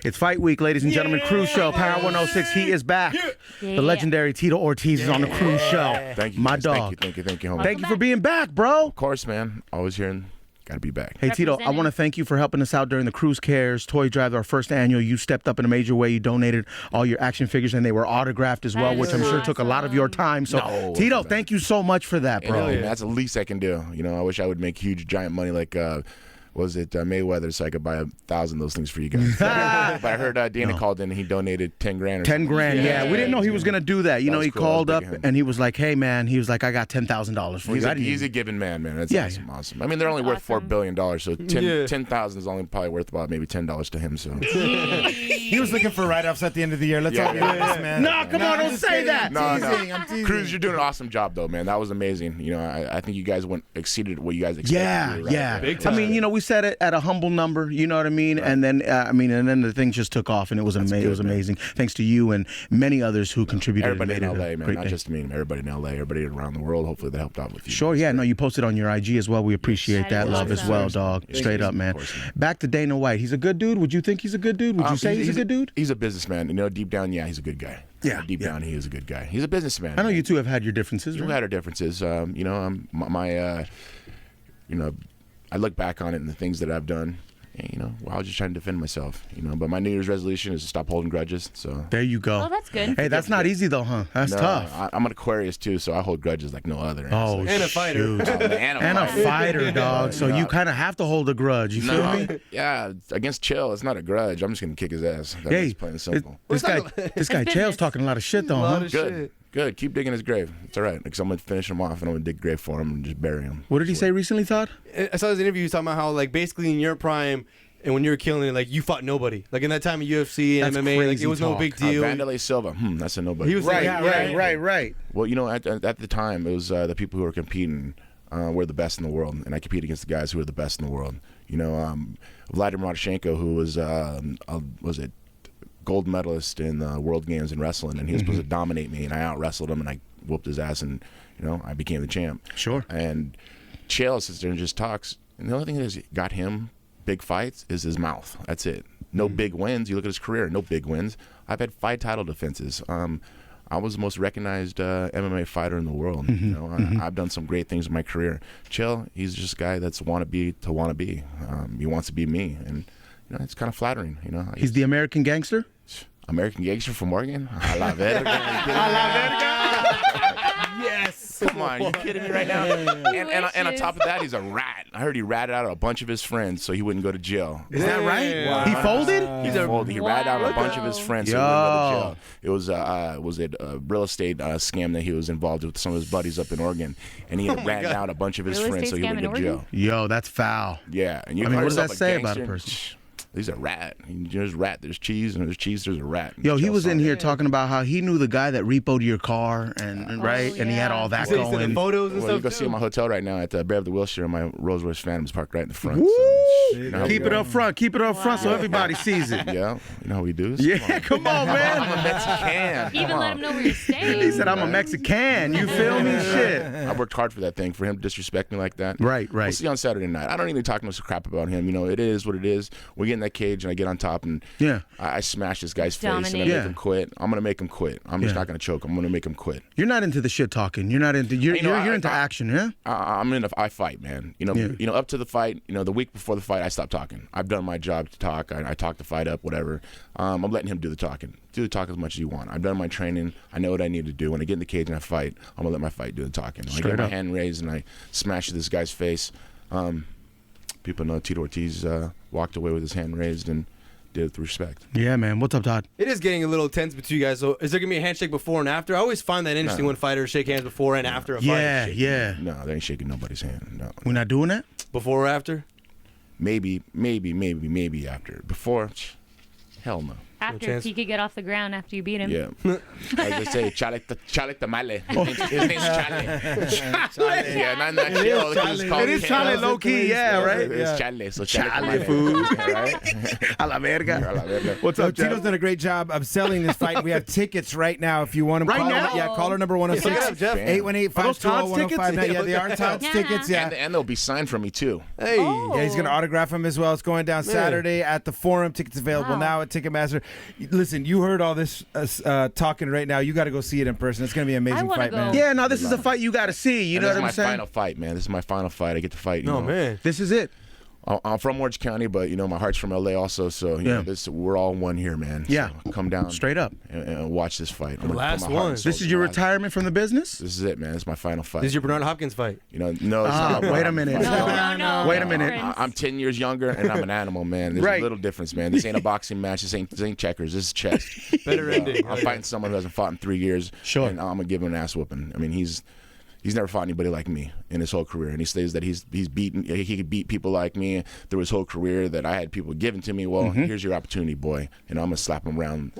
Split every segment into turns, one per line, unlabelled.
It's fight week, ladies and gentlemen. Cruise Show, Power 106. He is back. The legendary Tito Ortiz is on the Cruise Show.
Thank you,
my
guys.
dog.
Thank you, homie.
Thank you for being back, bro.
Of course, man. Always here and got to be back.
Hey, Tito, I want to thank you for helping us out during the Cruise Cares Toy Drive, our first annual. You stepped up in a major way. You donated all your action figures, and they were autographed as well, which I'm sure took a lot of your time. So, Tito, thank you so much for that, bro.
That's the least I can do. You know, I wish I would make huge, giant money like Mayweather, so I could buy 1,000 of those things for you guys. But I heard Dana called in and he donated 10 grand.
10 grand, yeah. We didn't know he was going to do that. You know, he
cool.
called up and he was like, hey, man, he was like, I got $10,000 for you.
He's a giving man. That's awesome. I mean, they're only worth $4 billion, so 10,000 is only probably worth about maybe $10 to him. So
he was looking for write-offs at the end of the year. Let's all be honest, man.
No, come on, don't say that.
I'm teasing.
Cruz, you're doing an awesome job, though, man. That was amazing. You know, I think you guys exceeded what you guys expected.
Yeah.
Big time.
I mean, you know, we said it at a humble number, you know what I mean? Right. And then, the thing just took off, and it was amazing. Thanks to you and many others who contributed.
Everybody in LA, man, not just me. Everybody in LA, everybody around the world. Hopefully, that helped out with you.
Sure, yeah. No, you posted on your IG as well. We appreciate that love as well, dog. Straight up, man. Back to Dana White. He's a good dude. Would you think he's a good dude? Would you say he's a good dude?
He's a businessman. You know, deep down, yeah, he's a good guy.
Yeah,
deep down, he is a good guy. He's a businessman.
I know you two have had your differences.
We've had our differences. You know, I look back on it and the things that I've done. And, you know, I was just trying to defend myself, you know. But my New Year's resolution is to stop holding grudges. So
there you go.
Oh, that's good.
Hey, that's not easy though, huh? That's tough.
I'm an Aquarius too, so I hold grudges like no other.
Oh,
and a fighter.
And a fighter, dog. So you kind of have to hold a grudge. You feel me?
Yeah, against Chael, it's not a grudge. I'm just gonna kick his ass. That's plain and simple.
This guy Chael's talking a lot of shit though, huh?
Good. Keep digging his grave. It's all right. Because I'm going to finish him off and I'm going to dig a grave for him and just bury him.
What did he say recently, Todd?
I saw his interview. He was talking about how, like, basically in your prime and when you were killing it, like, you fought nobody. Like, in that time of UFC and MMA, like, it was no big deal.
Vanderlei Silva. That's a nobody.
He was
right.
Well, you know, at the time, it was the people who were competing were the best in the world. And I compete against the guys who were the best in the world. You know, Vladimir Marchenko, who was gold medalist in the World Games in wrestling, and he was supposed to dominate me, and I out-wrestled him, and I whooped his ass, and, you know, I became the champ.
Sure.
And Chael sits there and just talks, and the only thing that has got him big fights is his mouth. That's it. No big wins. You look at his career, no big wins. I've had 5 title defenses. I was the most recognized MMA fighter in the world. You know, I've done some great things in my career. Chael, he's just a guy that's wannabe to wannabe. He wants to be me, and you know, it's kind of flattering. You know,
he's the American gangster.
American gangster from Oregon. I love it. Yes. Come on, you kidding me right now? And on top of that, he's a rat. I heard he ratted out a bunch of his friends so he wouldn't go to jail.
Is that right? Wow. He folded?
He ratted out a bunch of his friends so he wouldn't go to jail. It was a real estate scam that he was involved with some of his buddies up in Oregon, and he had ratted out a bunch of his friends so he wouldn't go to jail.
Yo, that's foul.
Yeah, and
what does that say about a person?
He's a rat. There's rat. There's cheese, and there's cheese. There's a rat.
Yo, he was in here talking about how he knew the guy that repoed your car, and he had all that going.
The photos and stuff.
You go see my hotel right now at Beverly Wilshire, and my Rolls Royce Phantom's parked right in the front.
Woo!
So,
you know keep it up front. Keep it up front so everybody sees it.
Yeah, you know how we do.
Come on, man.
I'm a Mexican.
Even let him know where you're staying.
He said, "I'm a Mexican." You feel me? Shit.
I worked hard for that thing. For him to disrespect me like that.
Right.
We'll see on Saturday night. I don't even talk much crap about him. You know, it is what it is. We get in that cage, and I get on top, and I smash this guy's face, and I make him quit. I'm gonna make him quit. I'm just not gonna choke him. I'm gonna make him quit.
You're not into the shit talking. You're not into. You're into action, yeah.
I fight, man. You know, up to the fight. You know, the week before the fight, I stopped talking. I've done my job to talk. I talk the fight up, whatever. I'm letting him do the talking. Do the talk as much as you want. I've done my training. I know what I need to do. When I get in the cage and I fight, I'm gonna let my fight do the talking. When I get my hand raised and I smash this guy's face. People know Tito Ortiz walked away with his hand raised and did it with respect.
Yeah, man. What's up, Todd?
It is getting a little tense between you guys. So is there going to be a handshake before and after? I always find that interesting when fighters shake hands before and after a fight.
Yeah.
No, they ain't shaking nobody's hand. No.
We're not doing that?
Before or after?
Maybe after. Before, hell no.
After he could get off the ground after you beat him.
Yeah. I just say, Chale Tamale. His name's Chale. Yeah, not Chale.
It is Chale low key, yeah, right?
It's Chale. So
Chale food. Right? A la verga. What's up,
Tito's
Jeff?
done a great job of selling this fight. We have tickets right now if you want them.
Right now?
Yeah, caller number 106.
Jeff.
818-520-1059. Yeah, they are Todd's tickets. Yeah.
And they'll be signed from me, too.
Hey.
Yeah, he's going to autograph them as well. It's going down Saturday at the Forum. Tickets available now at Ticketmaster. Listen, you heard all this talking right now. You got to go see it in person. It's going to be an amazing fight,
go.
man.
Yeah, no, this is a fight you got to see. You know what I'm saying?
This is my final fight, man. This is my final fight. I get to fight.
No, man.
This is it.
I'm from Orange County, but my heart's from LA also. So you know, we're all one here, man.
Yeah,
so come down
straight up
and watch this fight. I'm
last one.
This is your retirement from the business.
This is it, man. This is my final fight.
This is your Bernard Hopkins fight.
No. It's not
Wait a minute.
No.
Wait a minute.
I'm 10 years younger, and I'm an animal, man. There's a little difference, man. This ain't a boxing match. This ain't checkers. This is chess.
Better ending.
I'm fighting someone who hasn't fought in 3 years.
Sure.
And I'm gonna give him an ass whooping. I mean, he's never fought anybody like me in his whole career, and he says that he could beat people like me through his whole career. That I had people given to me. Well, here's your opportunity, boy, and I'm gonna slap him around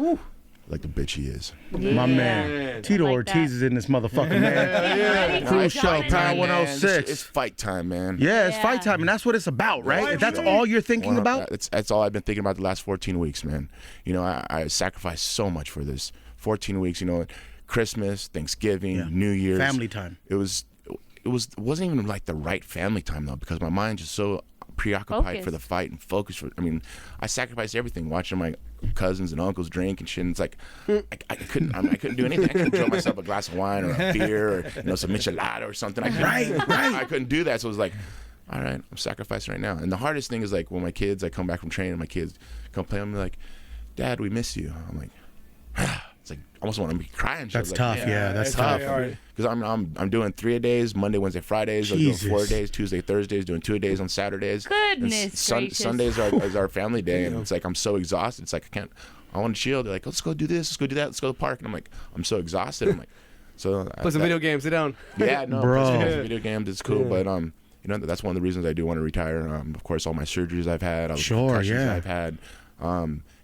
like the bitch he is.
My man, Tito Ortiz is in this motherfucker, man. Cruise Show, Power 106.
It's fight time, man.
Yeah, it's fight time, and that's what it's about, right? If that's all you're thinking about.
That's all I've been thinking about the last 14 weeks, man. I sacrificed so much for this 14 weeks. Christmas, Thanksgiving, New Year's,
family time.
It wasn't even like the right family time though, because my mind's just so preoccupied for the fight and focused. I sacrificed everything, watching my cousins and uncles drink and shit. And it's like I couldn't do anything. I couldn't enjoy myself a glass of wine or a beer or some michelada or something. I couldn't do that. So it was like, all right, I'm sacrificing right now. And the hardest thing is like when I come back from training, my kids come play. I'm like, Dad, we miss you. I'm like, it's like I almost want to be crying.
That's
like,
tough. Yeah, that's tough.
Because I'm doing 3-a-days, Monday, Wednesday, Fridays. I'm doing 4 days, Tuesday, Thursdays, doing 2-a-days on Saturdays.
Goodness gracious.
Sundays is our family day, and it's like I'm so exhausted. It's like I want to chill. They're like, let's go do this, let's go do that, let's go to the park, and I'm like, I'm so exhausted. I'm like,
play some video games. Sit down.
Yeah, no,
bro.
play some video games. It's cool, but that's one of the reasons I do want to retire. Of course, all my surgeries I've had, all the concussions I've had.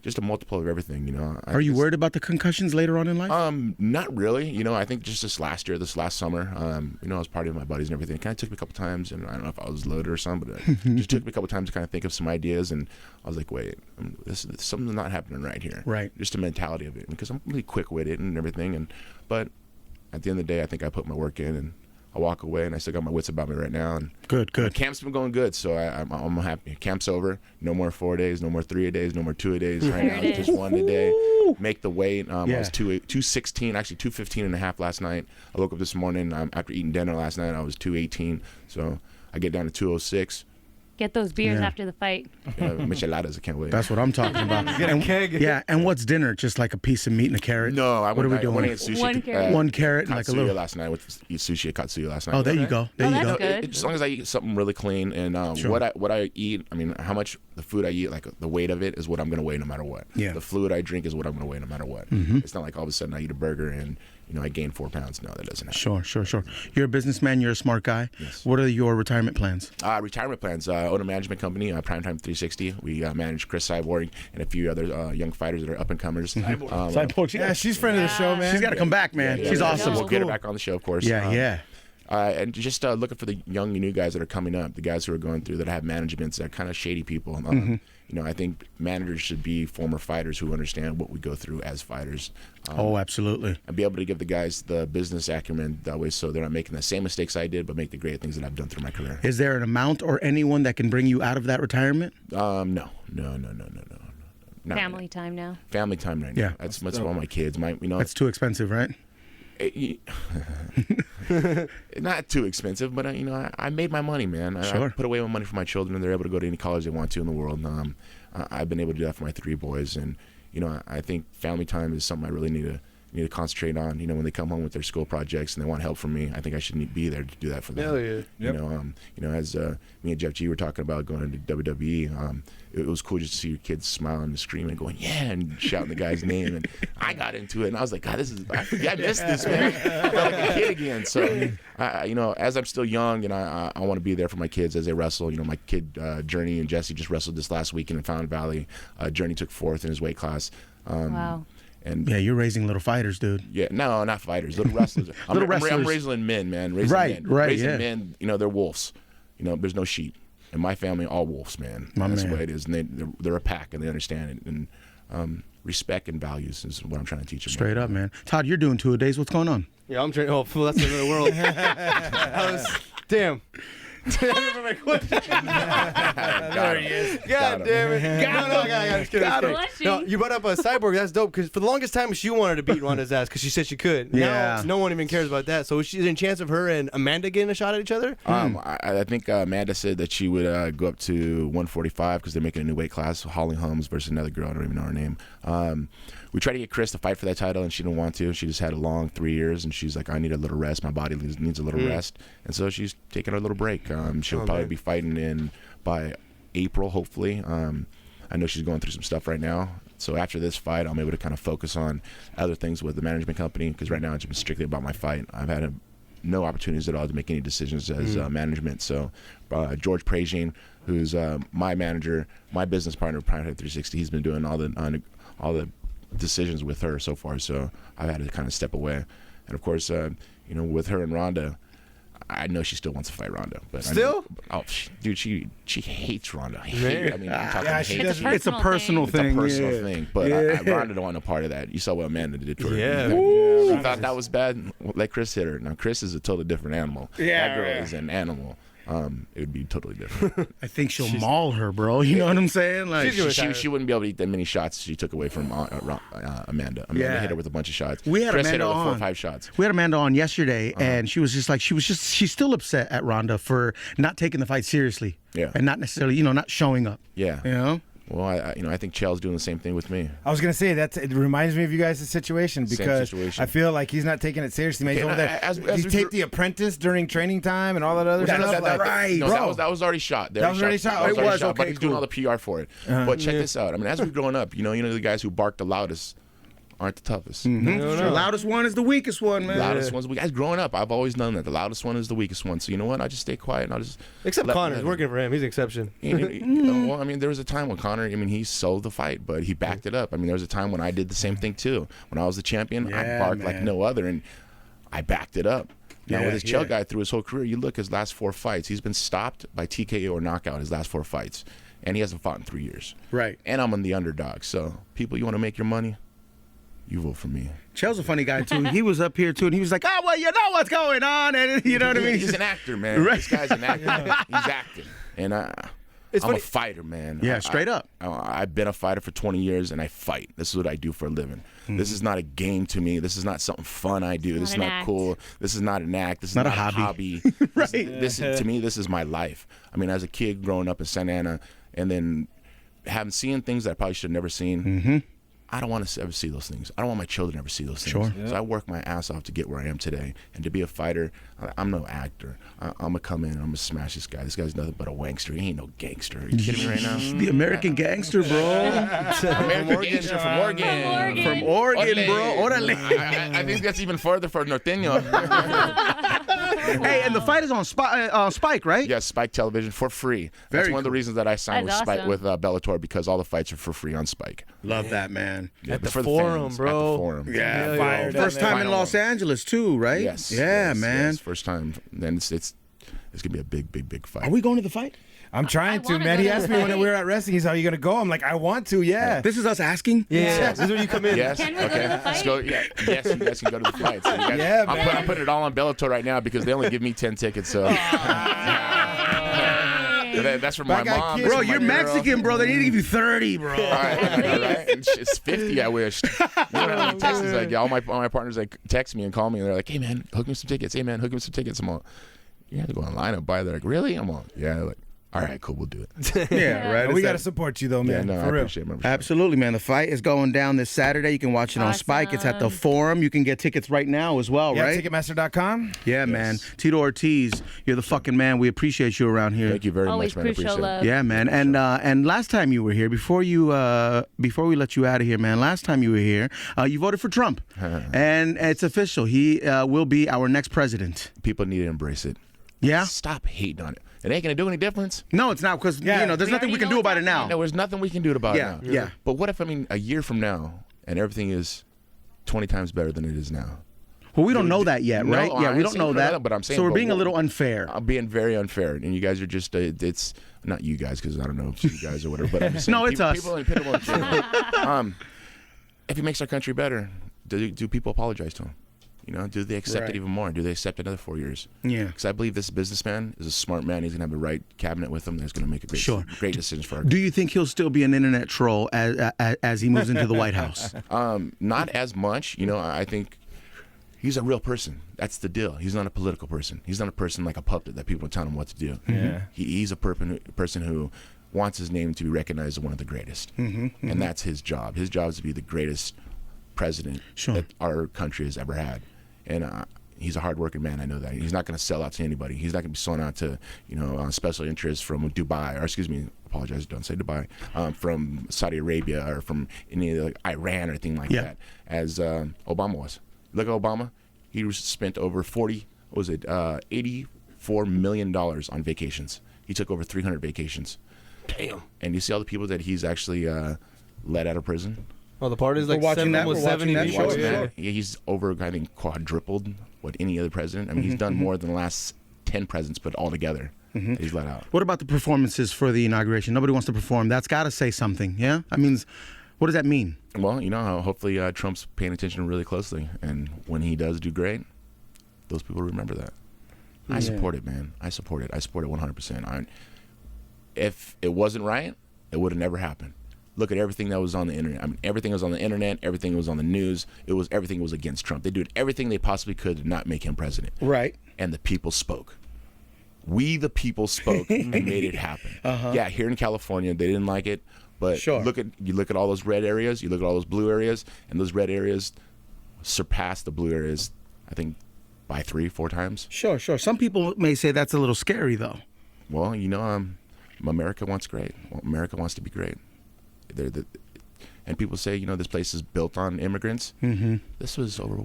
Just a multiple of everything,
Are you worried about the concussions later on in life?
Not really. I think just this last summer, I was partying with my buddies and everything. It kind of took me a couple times, and I don't know if I was loaded or something, but it just took me a couple times to kind of think of some ideas, and I was like, wait, something's not happening right here.
Right.
Just the mentality of it, because I'm really quick-witted and everything, but at the end of the day, I think I put my work in, and I walk away, and I still got my wits about me right now. And
Good.
Camp's been going good, so I'm happy. Camp's over. No more 4 days, no more 3-a-days, no more 2-a-days. Right now, just 1 a day. Make the weight. I was 216, actually 215 and a half last night. I woke up this morning after eating dinner last night. I was 218, so I get down to 206.
Get those beers after the fight.
Micheladas, I can't wait.
That's what I'm talking about.
Get a keg.
Yeah, and what's dinner? Just like a piece of meat and a carrot?
No,
what are we doing?
I went to get sushi.
One carrot.
And like a
Katsuya
little.
last night. With sushi at Katsuya last night.
Oh, there you go. There you
that's
go.
good.
As long as I eat something really clean and what I eat, how much the food I eat, like the weight of it is what I'm gonna weigh no matter what.
Yeah.
The fluid I drink is what I'm gonna weigh no matter what. It's not like all of a sudden I eat a burger and I gain 4 pounds. No, that doesn't happen.
Sure. You're a businessman. You're a smart guy.
Yes.
What are your retirement plans?
Retirement plans. Own a management company, Primetime 360. We manage Chris Cyborg and a few other young fighters that are up and comers.
Cyborg.
Yeah, she's friend of the show, man.
She's got to come back, man. She's awesome.
We'll get her back on the show, of course.
Yeah.
And just looking for the young new guys that are coming up, the guys who are going through that have managements that are kind of shady people. I think managers should be former fighters who understand what we go through as fighters.
Absolutely.
And be able to give the guys the business acumen that way, so they're not making the same mistakes I did, but make the great things that I've done through my career.
Is there an amount or anyone that can bring you out of that retirement?
No.
Family time now.
Family time right now.
Yeah.
That's all my kids.
That's too expensive, right?
Not too expensive, but I made my money, man. I put away my money for my children. They're able to go to any college they want to in the world. I've been able to do that for my 3 boys, and I think family time is something I really need need to concentrate on. When they come home with their school projects and they want help from me, I think I should be there to do that for them.
Hell yeah.
Yep. As me and Jeff G were talking about going to WWE, it was cool just to see your kids smiling and screaming and going, yeah, and shouting the guy's name. And I got into it, and I was like, God, I missed this, man. I felt like a kid again. So, as I'm still young, and I want to be there for my kids as they wrestle. My kid, Journey and Jesse, just wrestled this last week in Fountain Valley. Journey took 4th in his weight class.
Wow.
And
yeah, you're raising little fighters, dude.
Yeah, no, not fighters, little wrestlers. I'm raising men, man. Raising men. They're wolves. There's no sheep. In my family, all wolves, man. That's the way it is. And they're a pack, and they understand it. And respect and values is what I'm trying to teach them.
Straight up, man. Todd, you're doing 2-a-days. What's going on?
Yeah, I'm training. Oh, that's another world. Damn. I remember my question.
There he is.
God damn it. Got him. No, you brought up a cyborg. That's dope, because for the longest time she wanted to beat Ronda's ass because she said she could.
Yeah.
Now no one even cares about that. So is there a chance of her and Amanda getting a shot at each other?
I think Amanda said that she would go up to 145 because they're making a new weight class. Holly Holmes versus another girl. I don't even know her name. We tried to get Chris to fight for that title, and she didn't want to. She just had a long 3 years, and she's like, I need a little rest. My body needs a little rest. And so she's taking a little break. She'll probably be fighting by April, hopefully. I know she's going through some stuff right now. So after this fight, I'm able to kind of focus on other things with the management company, because right now it's been strictly about my fight. I've had no opportunities at all to make any decisions as management. So George Pragin, who's my manager, my business partner, Primehead 360, he's been doing all the decisions with her so far. So I've had to kind of step away. And of course, with her and Ronda, I know she still wants to fight Ronda, but
still,
dude, she hates Ronda. I'm talking hate.
It's a personal thing.
It's a personal thing, but Ronda don't want no part of that. You saw what Amanda did to her.
Yeah.
You thought that was bad? Let Chris hit her. Now Chris is a totally different animal.
Yeah,
that girl is an animal. It would be totally different.
I think she'll maul her, bro. You know what I'm saying? Like
she wouldn't be able to eat that many shots she took away from Amanda. Amanda hit her with a bunch of shots.
We had
Chris
Amanda
hit her with 4 or
on.
5 shots.
We had Amanda on yesterday, and she was just like, she's still upset at Ronda for not taking the fight seriously.
Yeah.
And not necessarily, not showing up.
Yeah. Well, I think Chael's doing the same thing with me.
I was gonna say it reminds me of you guys' situation, because I feel like he's not taking it seriously. Man, he's over there. He taped The Apprentice during training time and all that other stuff.
Right,
no, that was already shot.
That was already shot.
It was okay.
But he's doing all the PR for it. But check this out. I mean, as we're growing up, the guys who bark the loudest aren't the toughest.
Mm-hmm. The loudest one is the weakest one, man.
The loudest one's guys growing up. I've always known that the loudest one is the weakest one. So you know what? I just stay quiet and I'll just
except Connor's working for him. He's an exception.
Well, I mean, there was a time when Connor, he sold the fight, but he backed it up. I mean, there was a time when I did the same thing too. When I was the champion, I barked like no other, and I backed it up. Now with this Chael guy, through his whole career, you look his last 4 fights, he's been stopped by TKO or knockout his last 4 fights, and he hasn't fought in 3 years.
Right.
And I'm on the underdog. So people, you want to make your money? You vote for me.
Chael's a funny guy too. He was up here too, and he was like, "Oh well, you know what's going on," and you know what I mean.
He's an actor, man. Right. This guy's an actor. He's acting, and I'm a fighter, man.
Yeah, straight up.
I've been a fighter for 20 years, and I fight. This is what I do for a living. This is not a game to me. This is not something fun I do. This is not cool. This is not an act. This is not a hobby.
Right.
To me, this is my life. I mean, as a kid growing up in Santa Ana, and then seen things that I probably should have never seen.
Mm-hmm.
I don't want to ever see those things. I don't want my children to ever see those things.
Sure.
So I work my ass off to get where I am today. And to be a fighter, I'm no actor. I'm going to come in and I'm going to smash this guy. This guy's nothing but a wankster. He ain't no gangster. Are you kidding me right now?
The American gangster, bro.
American gangster from Oregon.
From Oregon, bro. Orale.
I think that's even further for Norteño.
Hey, and the fight is on Spike, right?
Yes, Spike Television for free. That's one of the reasons that I signed with Spike with Bellator, because all the fights are for free on Spike.
Love that, man.
Yeah,
at the Forum, bro.
At the Forum.
Yeah, fired first time in Los Angeles too, right?
Yes.
Yeah, man.
Yes, first time. Then it's gonna be a big fight.
Are we going to the fight?
I'm trying to, man. He asked me when we were at wrestling. He's, "Are you gonna go?" I'm like, "I want to, yeah."
This is us asking.
Yeah, this is where you come in.
Yes.
Can we go to the fight?
Let's go. Yeah. Yes, you guys can go to the fight. So I'm putting it all on Bellator right now because they only give me 10 tickets. So. That's for my mom.
Bro, you're Mexican, bro. They need to give you 30, bro.
Right? It's 50, I wish. Texas, like, all my partners like text me and call me, and they're like, "Hey man, hook me some tickets. Hey man, hook me some tickets." I'm all, "You have to go online and buy." They're like, "Really?" I'm all, "Yeah." Like, all right, cool, we'll do it.
Yeah, right.
We got to support you, though, man.
Yeah, no,
for
I
real.
appreciate it, man.
Absolutely, man. The fight is going down this Saturday. You can watch it on Spike. It's at the Forum. You can get tickets right now as well,
Yeah,
right?
Ticketmaster.com.
Yeah, man. Tito Ortiz, you're the fucking man. We appreciate you around here.
Thank you very
Always
much, man. I
crucial
appreciate
love.
it.
Yeah, man. And last time you were here, before we let you out of here, man. Last time you were here, you voted for Trump, and it's official. He will be our next president.
People need to embrace it.
Yeah.
Stop hating on it. It ain't gonna do any difference.
No, it's not because there's nothing we can do about it now.
No, there's nothing we can do about it now.
Yeah.
But what if a year from now and everything is 20 times better than it is now?
Well, we don't know that yet,
No,
right?
I
Yeah, we
ain't
don't
saying
know
we don't
that.
know, but I'm saying,
so we're
but
being a
what-
little unfair.
I'm being very unfair, and you guys are just it's not you guys because I don't know if you guys or whatever. But I'm just saying,
No, it's us.
People in general. If he makes our country better, do people apologize to him? Do they accept
Right.
it even more? Do they accept another 4 years?
Yeah.
Because I believe this businessman is a smart man. He's gonna have the right cabinet with him. That's gonna make a great decisions for our.
Do you think he'll still be an internet troll as he moves into the White House?
Not as much. I think he's a real person. That's the deal. He's not a political person. He's not a person like a puppet that people tell him what to do.
Yeah.
He's a person who wants his name to be recognized as one of the greatest, and that's his job. His job is to be the greatest president that our country has ever had. And he's a hardworking man. I know that. He's not going to sell out to anybody. He's not going to be selling out to, special interests from Dubai, or excuse me, apologize, don't say Dubai, from Saudi Arabia or from any of Iran or anything like that, as Obama was. Look at Obama. He spent over $84 million on vacations. He took over 300 vacations. Damn. And you see all the people that he's actually let out of prison?
Oh, the part is
We're
like
watching that. We're
70
watching that
people.
show.
Yeah.
Yeah, he's over, I think, quadrupled what any other president. I mean, he's done more than the last 10 presidents put all together. That he's let out.
What about the performances for the inauguration? Nobody wants to perform. That's got to say something, yeah? I mean, what does that mean?
Well, hopefully Trump's paying attention really closely, and when he does do great, those people remember that. I support it, man. I support it. I support it 100%. If it wasn't right, it would have never happened. Look at everything that was on the internet. I mean, everything was on the internet. Everything was on the news. Everything was against Trump. They did everything they possibly could to not make him president.
Right.
And the people spoke. We, the people, spoke and made it happen. Yeah, here in California, they didn't like it, but you look at all those red areas, you look at all those blue areas, and those red areas surpassed the blue areas, I think, by 3-4 times.
Sure. Some people may say that's a little scary, though.
Well, America wants great. America wants to be great. And people say, this place is built on immigrants. This was over,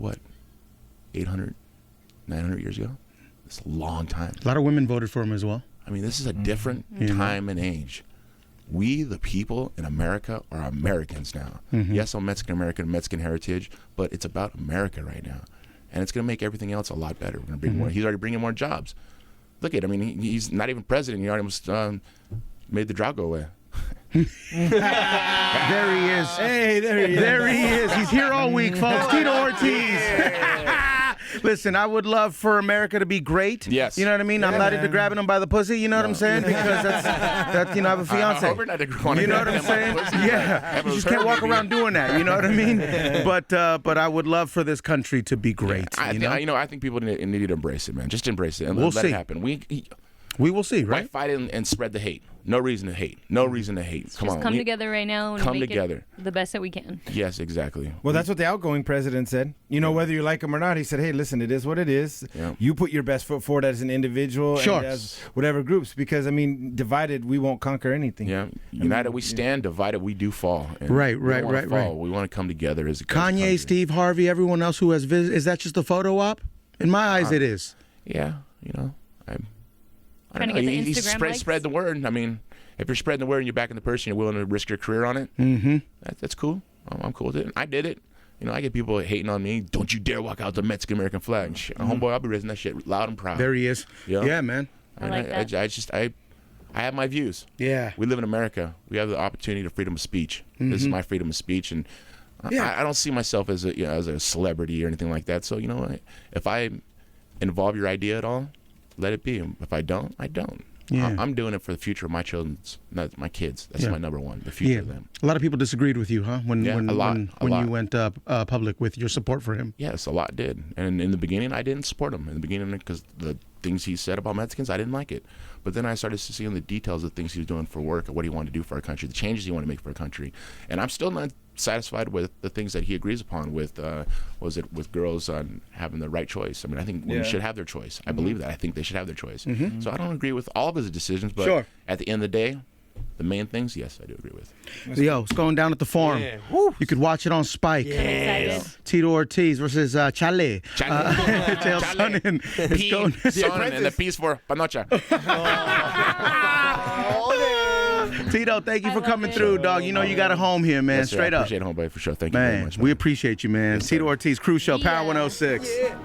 800, 900 years ago? It's a long time.
A lot of women voted for him as well.
I mean, this is a different time and age. We, the people in America, are Americans now. Yes, I'm Mexican-American, Mexican heritage, but it's about America right now. And it's going to make everything else a lot better. We're going to bring more. He's already bringing more jobs. Look at him. I mean, he's not even president. He almost made the drought go away.
There he is.
Hey, there he is.
There he is. He's here all week, folks. Tito Ortiz. Listen, I would love for America to be great.
Yes.
You know what I mean? I'm not into grabbing him by the pussy. You know what I'm saying? Because that's I have a fiance.
I hope we're not going
You know what I'm saying? Yeah. You just can't walk around doing that. You know what I mean? But I would love for this country to be great.
I think people need to embrace it, man. Just embrace it and
We'll
let
see.
it happen.
We will see,
Why
right?
fight it and spread the hate? No reason to hate. No reason to hate. Come on.
Come together right now and
come
make
together.
it the best that we can.
Yes, exactly.
Well, that's what the outgoing president said. Whether you like him or not, he said, hey, listen, it is what it is.
Yeah.
You put your best foot forward as an individual and as whatever groups, because, divided, we won't conquer anything.
Yeah. United we stand, divided we do fall. And
Right.
We want to come together as a
Kanye,
country.
Steve Harvey, everyone else who has visited. Is that just a photo op? In my eyes, it is.
Yeah. I don't
Trying to
know.
get the
You
Instagram likes?
spread the word. I mean, if you're spreading the word and you're backing the person, you're willing to risk your career on it, that's cool. I'm cool with it. I did it. I get people hating on me. Don't you dare walk out the Mexican-American flag. Shit, homeboy, I'll be raising that shit loud and proud.
There he is. Yeah, man.
I like that.
I have my views.
Yeah.
We live in America. We have the opportunity to freedom of speech. This is my freedom of speech, and I don't see myself as a celebrity or anything like that. So if I involve your idea at all, let it be. If I don't, I don't.
Yeah.
I'm doing it for the future of my children, not my kids. That's my number one, the future of them.
A lot of people disagreed with you, huh? When
A lot.
you went public with your support for him.
Yes, a lot did. And in the beginning, I didn't support him. In the beginning, because the things he said about Mexicans, I didn't like it. But then I started seeing the details of things he was doing for work, what he wanted to do for our country, the changes he wanted to make for our country. And I'm still not satisfied with the things that he agrees upon with, with girls on having the right choice. I mean, I think women should have their choice. I believe that. I think they should have their choice. So I don't agree with all of his decisions, but at the end of the day, the main things, yes, I do agree with.
Yo, it's going down at the Forum.
Yeah.
You could watch it on Spike.
Excited.
Tito Ortiz versus Chael Sonnen. It's going.
Sonnen, and the piece for Panocha.
Tito, thank you for coming
it.
through, dog. You know you got a home here, man.
Yes, sir.
Straight
I
up.
appreciate it, homeboy, for sure. Thank you very
Man,
much.
we appreciate you, man. Tito Ortiz, Cruise Show, Power 106.
Yeah.